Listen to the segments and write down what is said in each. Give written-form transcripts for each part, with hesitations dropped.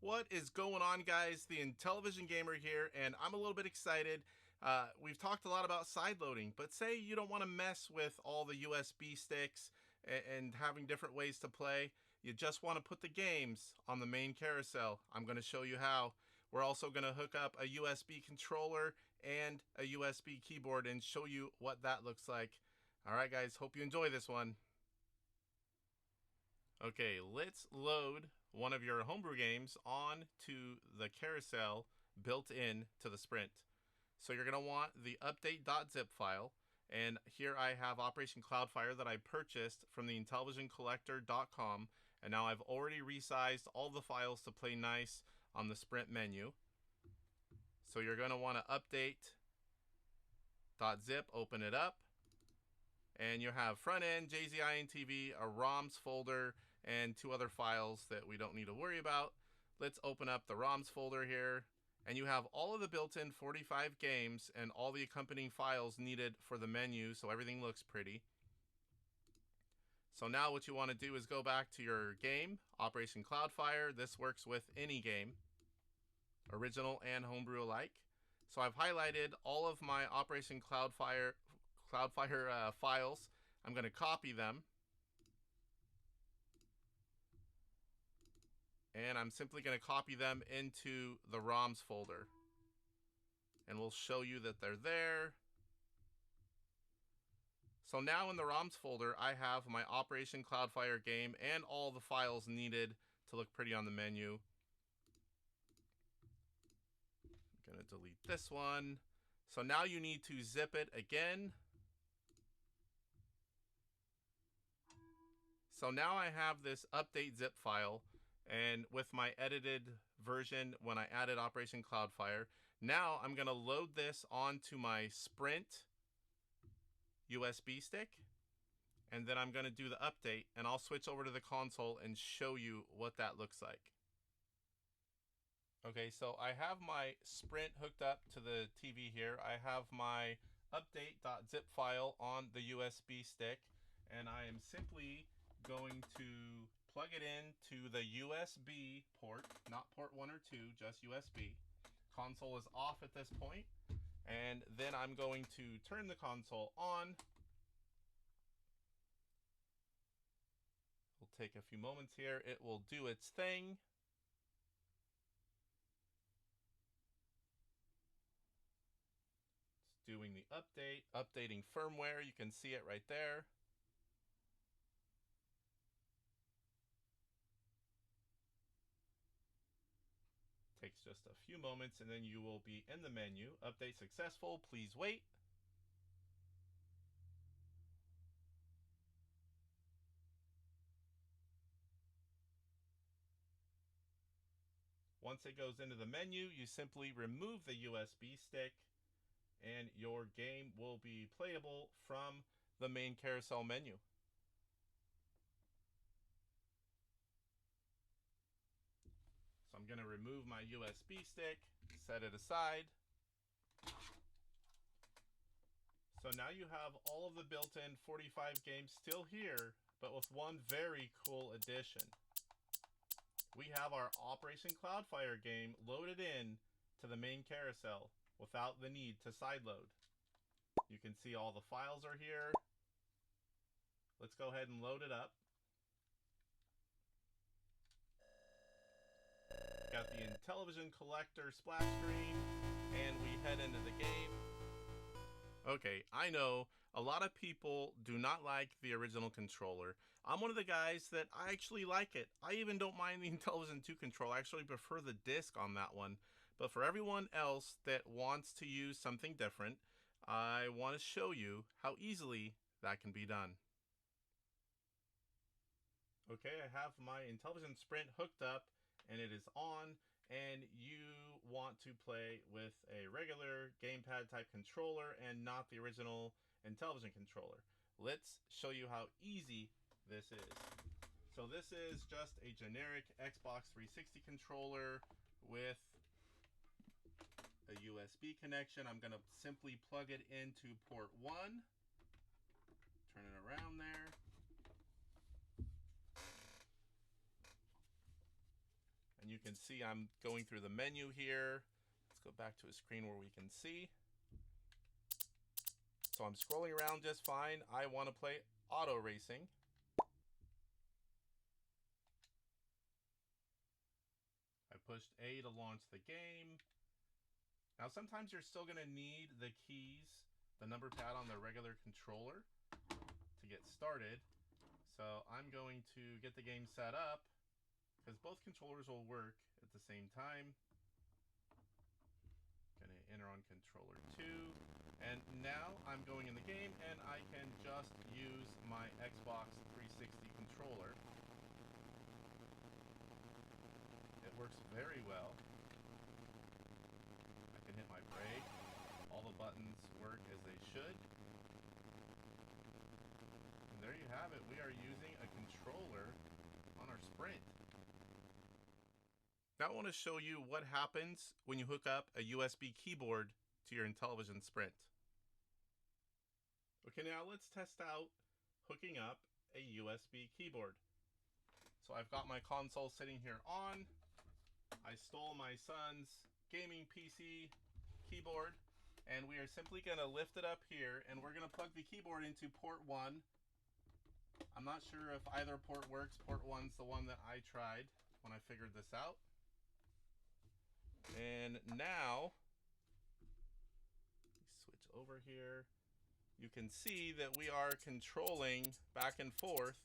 What is going on, guys? The Intellivision Gamer here, and I'm a little bit excited. We've talked a lot about sideloading, but say you don't want to mess with all the USB sticks and having different ways to play. You just want to put the games on the main carousel. I'm going to show you how. We're also going to hook up a USB controller and a USB keyboard and show you what that looks like. All right, guys, hope you enjoy this one. Okay, let's load one of your homebrew games onto the carousel built in to the Sprint. So you're going to want the update.zip file, and here I have Operation Cloudfire that I purchased from the IntellivisionCollector.com, and now I've already resized all the files to play nice on the Sprint menu. So you're going to want to update.zip, open it up, and you have front end, JZ INTV, a ROMs folder, and two other files that we don't need to worry about. Let's open up the ROMs folder here, and you have all of the built-in 45 games and all the accompanying files needed for the menu, so everything looks pretty. So now what you want to do is go back to your game, Operation Cloudfire. This works with any game, original and homebrew alike. So I've highlighted all of my Operation Cloudfire files. I'm going to copy them. And I'm simply going to copy them into the ROMs folder. And we'll show you that they're there. So now in the ROMs folder, I have my Operation Cloudfire game and all the files needed to look pretty on the menu. I'm going to delete this one. So now you need to zip it again. So now I have this update zip file, and with my edited version when I added Operation Cloudfire, now I'm going to load this onto my Sprint USB stick, and then I'm going to do the update, and I'll switch over to the console and show you what that looks like. Okay, so I have my Sprint hooked up to the TV here. I have my update.zip file on the USB stick, and I am simply going to plug it into the USB port, not port 1 or 2, just USB. Console is off at this point, and then I'm going to turn the console on. It'll take a few moments here. It will do its thing. It's doing the update, updating firmware. You can see it right there. Takes just a few moments, and then you will be in the menu. Update successful. Please wait. Once it goes into the menu, you simply remove the USB stick, and your game will be playable from the main carousel menu. So I'm going to remove my USB stick, set it aside. So now you have all of the built-in 45 games still here, but with one very cool addition. We have our Operation Cloudfire game loaded in to the main carousel without the need to sideload. You can see all the files are here. Let's go ahead and load it up. Got the Intellivision Collector splash screen, and we head into the game. Okay, I know a lot of people do not like the original controller. I'm one of the guys that I actually like it. I even don't mind the Intellivision 2 controller. I actually prefer the disc on that one. But for everyone else that wants to use something different, I want to show you how easily that can be done. Okay, I have my Intellivision Sprint hooked up, and it is on, and you want to play with a regular gamepad type controller and not the original Intellivision controller. Let's show you how easy this is. So this is just a generic Xbox 360 controller with a USB connection. I'm going to simply plug it into port 1, turn it around there. And you can see I'm going through the menu here. Let's go back to a screen where we can see. So I'm scrolling around just fine. I want to play auto racing. I pushed A to launch the game. Now sometimes you're still going to need the keys, the number pad on the regular controller to get started. So I'm going to get the game set up because both controllers will work at the same time. Going to enter on controller 2. And now I'm going in the game and I can just use my Xbox 360 controller. It works very well. I can hit my brake. All the buttons work as they should. And there you have it. We are using a controller on our Sprint. Now I want to show you what happens when you hook up a USB keyboard to your Intellivision Sprint. Okay, now let's test out hooking up a USB keyboard. So I've got my console sitting here on. I stole my son's gaming PC keyboard, and we are simply going to lift it up here, and we're going to plug the keyboard into port 1. I'm not sure if either port works. Port 1's the one that I tried when I figured this out. And now, switch over here. You can see that we are controlling back and forth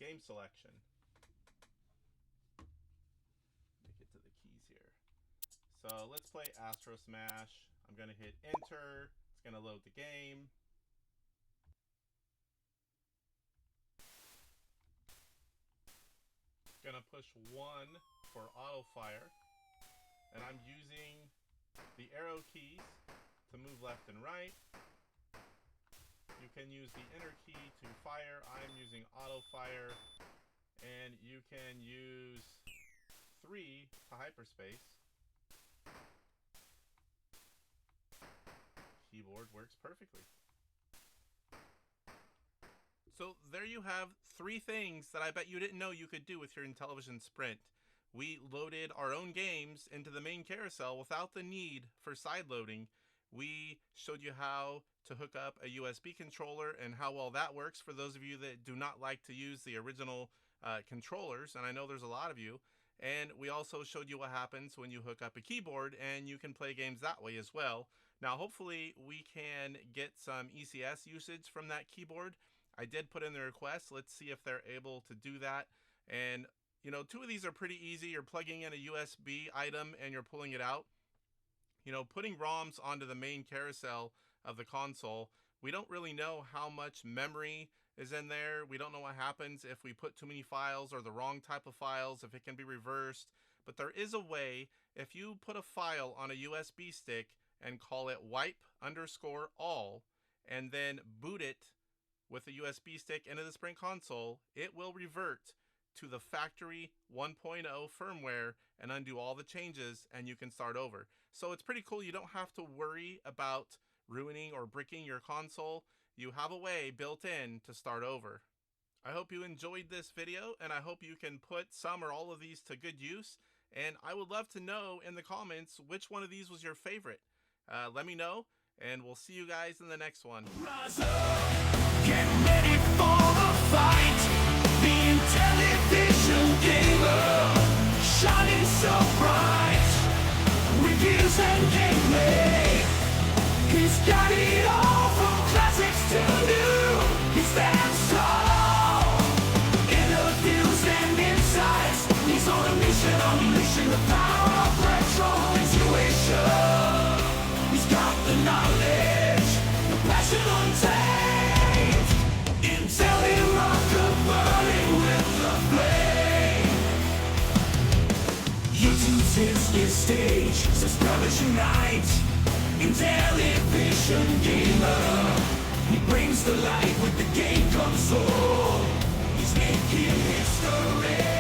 game selection. Let me get to the keys here. So let's play Astro Smash. I'm going to hit enter. It's going to load the game. Going to push 1 for auto fire. And I'm using the arrow keys to move left and right. You can use the enter key to fire. I'm using auto fire. And you can use 3 to hyperspace. Keyboard works perfectly. So there you have 3 things that I bet you didn't know you could do with your Intellivision Sprint. We loaded our own games into the main carousel without the need for side loading. We showed you how to hook up a USB controller and how well that works for those of you that do not like to use the original controllers, and I know there's a lot of you. And we also showed you what happens when you hook up a keyboard, and you can play games that way as well. Now hopefully we can get some ECS usage from that keyboard. I did put in the request. Let's see if they're able to do that. And you know, 2 of these are pretty easy. You're plugging in a USB item and you're pulling it out. You know, putting ROMs onto the main carousel of the console, we don't really know how much memory is in there. We don't know what happens if we put too many files or the wrong type of files, if it can be reversed. But there is a way. If you put a file on a USB stick and call it wipe_all and then boot it with a USB stick into the Sprint console, it will revert to the factory 1.0 firmware and undo all the changes, and you can start over. So it's pretty cool. You don't have to worry about ruining or bricking your console. You have a way built in to start over. I hope you enjoyed this video, and I hope you can put some or all of these to good use. And I would love to know in the comments which one of these was your favorite. Let me know, and we'll see you guys in the next one. Rise up, get ready for the fight. The Intellivision gamer, shining so bright. Reviews and gameplay, he's got it all from classics to new. He stands tall, interviews and insights. He's on a mission, unleashing the power of Bradshaw intuition. He's got the knowledge, the passion untamed. Intellivision burning with the flame. YouTube's his stage, subscribers unite. Intellivision gamer, he brings the light with the game console. He's making history.